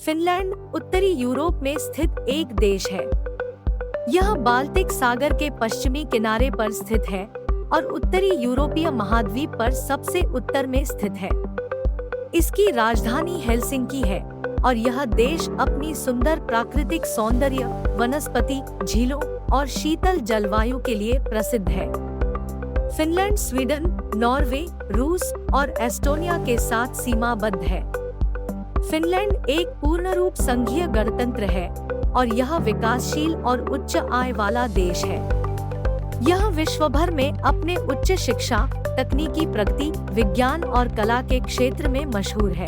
Finland उत्तरी Europe में स्थित एक देश है। यह बाल्टिक सागर के पश्चिमी किनारे पर स्थित है और उत्तरी यूरोपीय महाद्वीप पर सबसे उत्तर में स्थित है। इसकी राजधानी हेलसिंकी है और यह देश अपनी सुंदर प्राकृतिक सौंदर्य, वनस्पति, झीलों और शीतल जलवायु के लिए प्रसिद्ध है। फिनलैंड स्वीडन, नॉर्वे, रूस और एस्टोनिया के साथ सीमाबद्ध है। फिनलैंड एक पूर्ण रूप संघीय गणतंत्र है और यह विकासशील और उच्च आय वाला देश है। यह विश्व भर में अपने उच्च शिक्षा, तकनीकी प्रगति, विज्ञान और कला के क्षेत्र में मशहूर है।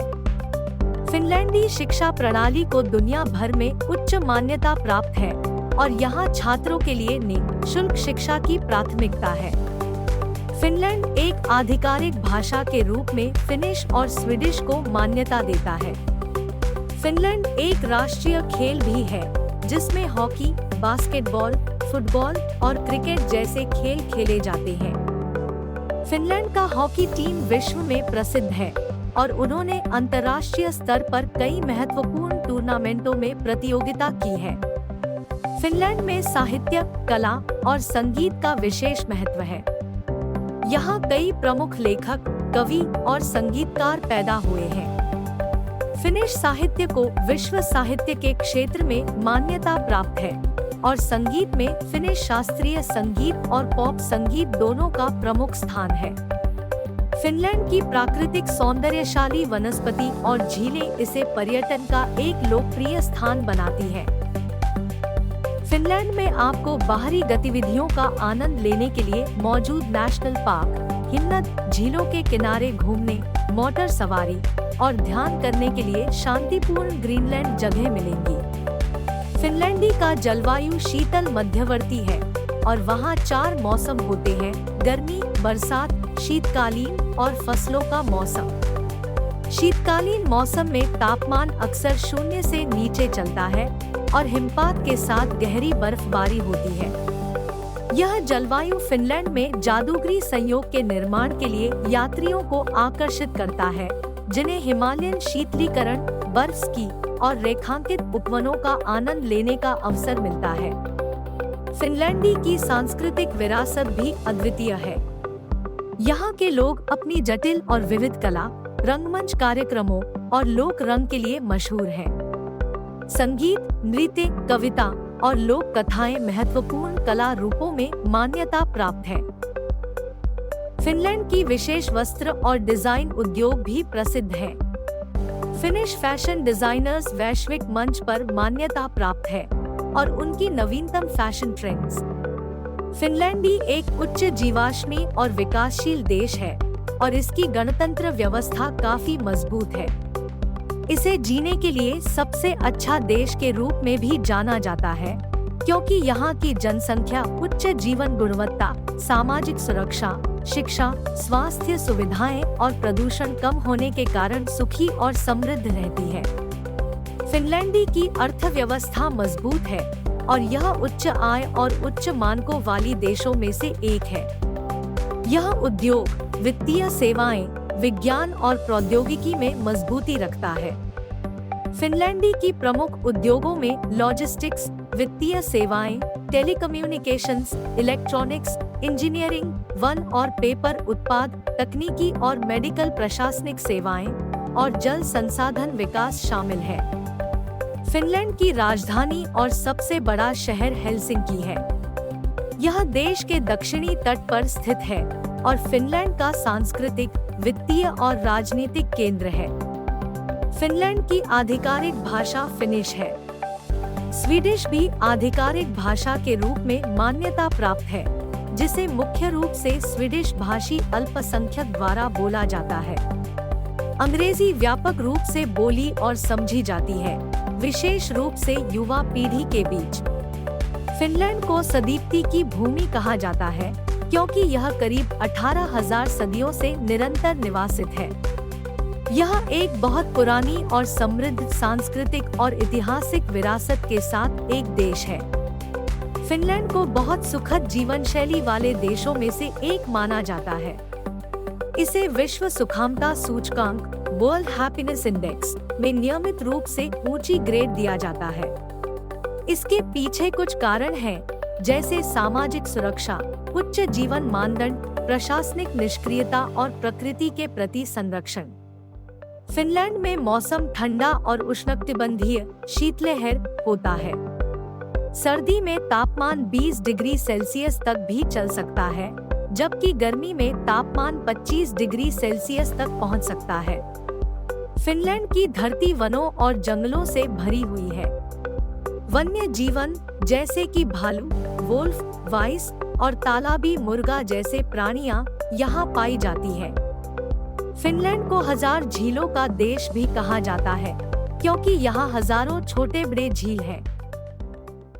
फिनलैंडी शिक्षा प्रणाली को दुनिया भर में उच्च मान्यता प्राप्त है और यहाँ छात्रों के लिए निःशुल्क शिक्षा की प्राथमिकता है। फिनलैंड एक आधिकारिक भाषा के रूप में फिनिश और स्वीडिश को मान्यता देता है। फिनलैंड एक राष्ट्रीय खेल भी है, जिसमें हॉकी, बास्केटबॉल, फुटबॉल और क्रिकेट जैसे खेल खेले जाते हैं। फिनलैंड का हॉकी टीम विश्व में प्रसिद्ध है और उन्होंने अंतर्राष्ट्रीय स्तर पर कई महत्वपूर्ण टूर्नामेंटों में प्रतियोगिता की है। फिनलैंड में साहित्य, कला और संगीत का विशेष महत्व है। यहाँ कई प्रमुख लेखक, कवि और संगीतकार पैदा हुए हैं। फिनिश साहित्य को विश्व साहित्य के क्षेत्र में मान्यता प्राप्त है और संगीत में फिनिश शास्त्रीय संगीत और पॉप संगीत दोनों का प्रमुख स्थान है। फिनलैंड की प्राकृतिक सौंदर्यशाली वनस्पति और झीलें इसे पर्यटन का एक लोकप्रिय स्थान बनाती है। फिनलैंड में आपको बाहरी गतिविधियों का आनंद लेने के लिए मौजूद नेशनल पार्क, हिमनद, झीलों के किनारे घूमने, मोटर सवारी और ध्यान करने के लिए शांतिपूर्ण ग्रीनलैंड जगह मिलेंगी। फिनलैंडी का जलवायु शीतल मध्यवर्ती है और वहाँ 4 मौसम होते हैं: गर्मी, बरसात, शीतकालीन और फसलों का मौसम। शीतकालीन मौसम में तापमान अक्सर 0 से नीचे चलता है और हिमपात के साथ गहरी बर्फबारी होती है। यह जलवायु फिनलैंड में जादूगरी संयोग के निर्माण के लिए यात्रियों को आकर्षित करता है, जिन्हें हिमालयन शीतलीकरण, बर्फ स्की और रेखांकित उपवनों का आनंद लेने का अवसर मिलता है। फिनलैंडी की सांस्कृतिक विरासत भी अद्वितीय है। यहाँ के लोग अपनी जटिल और विविध कला, रंगमंच कार्यक्रमों और लोक रंग के लिए मशहूर हैं। संगीत, नृत्य, कविता और लोक कथाएं महत्वपूर्ण कला रूपों में मान्यता प्राप्त है। फिनलैंड की विशेष वस्त्र और डिजाइन उद्योग भी प्रसिद्ध है। फिनिश फैशन डिजाइनर्स वैश्विक मंच पर मान्यता प्राप्त है और उनकी नवीनतम फैशन ट्रेंड्स। फिनलैंडी एक उच्च जीवाश्मी और विकासशील देश है और इसकी गणतंत्र व्यवस्था काफी मजबूत है। इसे जीने के लिए सबसे अच्छा देश के रूप में भी जाना जाता है, क्योंकि यहाँ की जनसंख्या उच्च जीवन गुणवत्ता, सामाजिक सुरक्षा, शिक्षा, स्वास्थ्य सुविधाएं और प्रदूषण कम होने के कारण सुखी और समृद्ध रहती है। फिनलैंडी की अर्थव्यवस्था मजबूत है और यह उच्च आय और उच्च मानकों वाली देशों में से एक है। यह उद्योग, वित्तीय सेवाएं, विज्ञान और प्रौद्योगिकी में मजबूती रखता है। फिनलैंडी की प्रमुख उद्योगों में लॉजिस्टिक्स, वित्तीय सेवाएं, टेलीकम्युनिकेशंस, इलेक्ट्रॉनिक्स, इंजीनियरिंग, वन और पेपर उत्पाद, तकनीकी और मेडिकल प्रशासनिक सेवाएं और जल संसाधन विकास शामिल है। फिनलैंड की राजधानी और सबसे बड़ा शहर हेलसिंकी है। यह देश के दक्षिणी तट पर स्थित है और फिनलैंड का सांस्कृतिक, वित्तीय और राजनीतिक केंद्र है। फिनलैंड की आधिकारिक भाषा फिनिश है। स्वीडिश भी आधिकारिक भाषा के रूप में मान्यता प्राप्त है, जिसे मुख्य रूप से स्वीडिश भाषी अल्पसंख्यक द्वारा बोला जाता है। अंग्रेजी व्यापक रूप से बोली और समझी जाती है, विशेष रूप से युवा पीढ़ी के बीच। फिनलैंड को सदीप्ति की भूमि कहा जाता है, क्योंकि यह करीब 18,000 सदियों से निरंतर निवासित है। यह एक बहुत पुरानी और समृद्ध सांस्कृतिक और ऐतिहासिक विरासत के साथ एक देश है। फिनलैंड को बहुत सुखद जीवन शैली वाले देशों में से एक माना जाता है। इसे विश्व सुखामता सूचकांक, वर्ल्ड हैप्पीनेस इंडेक्स में नियमित रूप से ऊंची ग्रेड दिया जाता है। इसके पीछे कुछ कारण हैं, जैसे सामाजिक सुरक्षा, उच्च जीवन मानदंड, प्रशासनिक निष्क्रियता और प्रकृति के प्रति संरक्षण। फिनलैंड में मौसम ठंडा और उष्णकटिबंधीय शीतलहर होता है। सर्दी में तापमान 20 डिग्री सेल्सियस तक भी चल सकता है, जबकि गर्मी में तापमान 25 डिग्री सेल्सियस तक पहुंच सकता है। फिनलैंड की धरती वनों और जंगलों से भरी हुई है। वन्य जीवन जैसे कि भालू, वोल्फ, वाइस और तालाबी मुर्गा जैसे प्राणियां यहाँ पाई जाती है। फिनलैंड को हजार झीलों का देश भी कहा जाता है, क्योंकि यहाँ हजारों छोटे बड़े झील हैं।